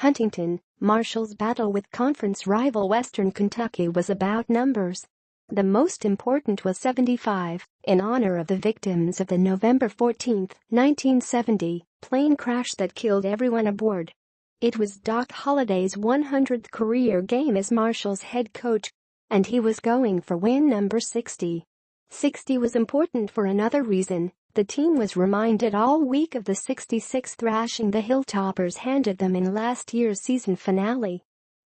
Huntington, Marshall's battle with conference rival Western Kentucky was about numbers. The most important was 75, in honor of the victims of the November 14, 1970, plane crash that killed everyone aboard. It was Doc Holliday's 100th career game as Marshall's head coach, and he was going for win number 60. 60 was important for another reason. The team was reminded all week of the 66 thrashing the Hilltoppers handed them in last year's season finale.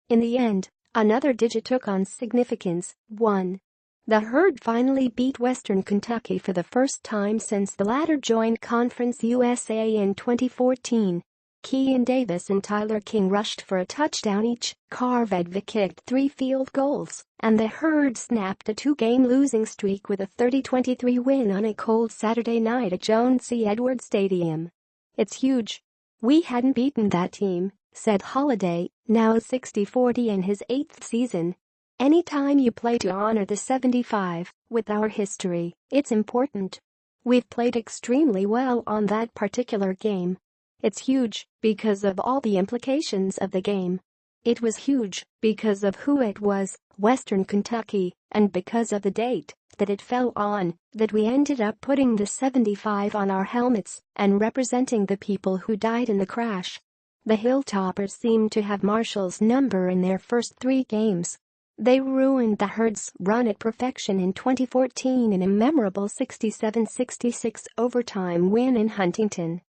In the end, another digit took on significance, 1. The Herd finally beat Western Kentucky for the first time since the latter joined Conference USA in 2014. Keion Davis and Tyler King rushed for a touchdown each, Kaare Vedvik kicked 3 field goals, and the Herd snapped a 2-game losing streak with a 30-23 win on a cold Saturday night at Joan C. Stadium. "It's huge. We hadn't beaten that team," said Holliday, now 60-40 in his 8th season. "Anytime you play to honor the 75, with our history, it's important. We've played extremely well on that particular game. It's huge because of all the implications of the game. It was huge because of who it was, Western Kentucky, and because of the date that it fell on, that we ended up putting the 75 on our helmets and representing the people who died in the crash." The Hilltoppers seemed to have Marshall's number in their first 3 games. They ruined the Herd's run at perfection in 2014 in a memorable 67-66 overtime win in Huntington.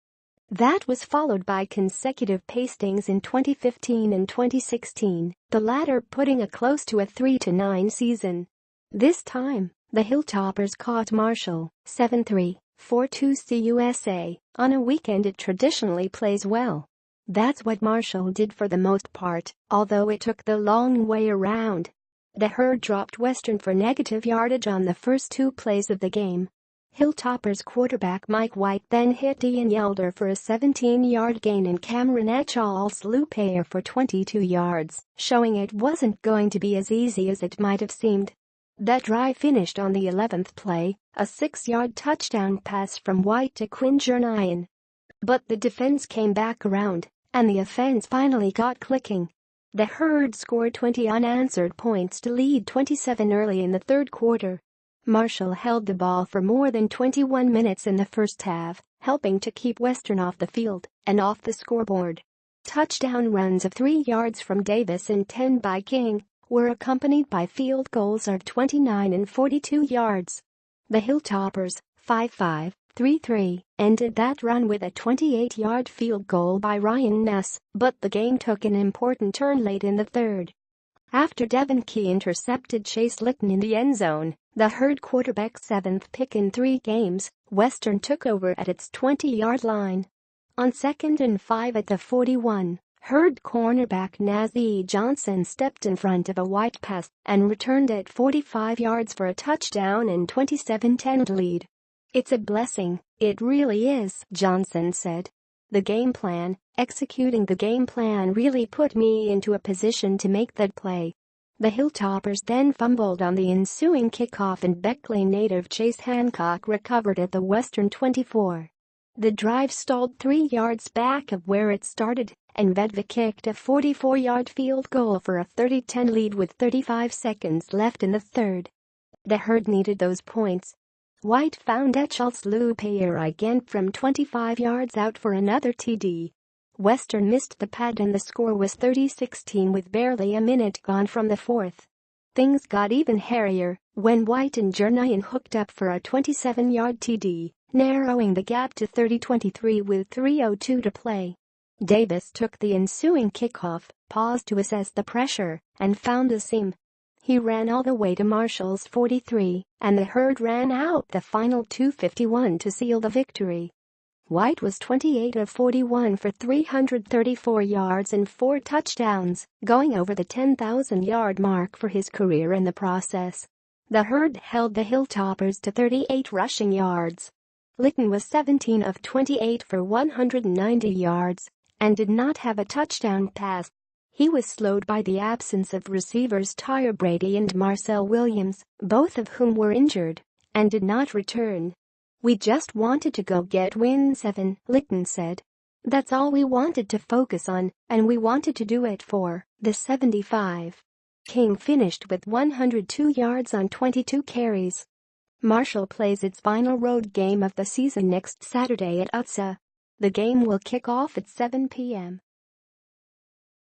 That was followed by consecutive pastings in 2015 and 2016, the latter putting a close to a 3-9 season. This time, the Hilltoppers caught Marshall, 7-3, 4-2 CUSA, on a weekend it traditionally plays well. That's what Marshall did for the most part, although it took the long way around. The Herd dropped Western for negative yardage on the first 2 plays of the game. Hilltoppers quarterback Mike White then hit Ian Yelder for a 17-yard gain and Cameron Etchal's loop air for 22 yards, showing it wasn't going to be as easy as it might have seemed. That drive finished on the 11th play, a 6-yard touchdown pass from White to Keion. But the defense came back around, and the offense finally got clicking. The Herd scored 20 unanswered points to lead 27 early in the third quarter. Marshall held the ball for more than 21 minutes in the first half, helping to keep Western off the field and off the scoreboard. Touchdown runs of 3 yards from Davis and 10 by King were accompanied by field goals of 29 and 42 yards. The Hilltoppers, 5-5, 3-3, ended that run with a 28-yard field goal by Ryan Ness, but the game took an important turn late in the third. After Devin Key intercepted Chase Litton in the end zone, the Herd quarterback's 7th pick in 3 games, Western took over at its 20-yard line. On 2nd and 5 at the 41, Herd cornerback Nazeeh Johnson stepped in front of a White pass and returned it 45 yards for a touchdown and 27-10 lead. "It's a blessing, it really is," Johnson said. Executing the game plan really put me into a position to make that play." The Hilltoppers then fumbled on the ensuing kickoff and Beckley native Chase Hancock recovered at the Western 24. The drive stalled 3 yards back of where it started, and Vedvik kicked a 44-yard field goal for a 30-10 lead with 35 seconds left in the third. The Herd needed those points. White found Etchal's loop air again from 25 yards out for another TD. Western missed the pad and the score was 30-16 with barely a minute gone from the fourth. Things got even hairier when White and Keion hooked up for a 27-yard TD, narrowing the gap to 30-23 with 3:02 to play. Davis took the ensuing kickoff, paused to assess the pressure, and found a seam. He ran all the way to Marshall's 43, and the Herd ran out the final 2:51 to seal the victory. White was 28 of 41 for 334 yards and 4 touchdowns, going over the 10,000-yard mark for his career in the process. The Herd held the Hilltoppers to 38 rushing yards. Litton was 17 of 28 for 190 yards and did not have a touchdown pass. He was slowed by the absence of receivers Tyre Brady and Marcel Williams, both of whom were injured, and did not return. "We just wanted to go get win 7, Litton said. That's all we wanted to focus on, and we wanted to do it for the 75. King finished with 102 yards on 22 carries. Marshall plays its final road game of the season next Saturday at UTSA. The game will kick off at 7 p.m.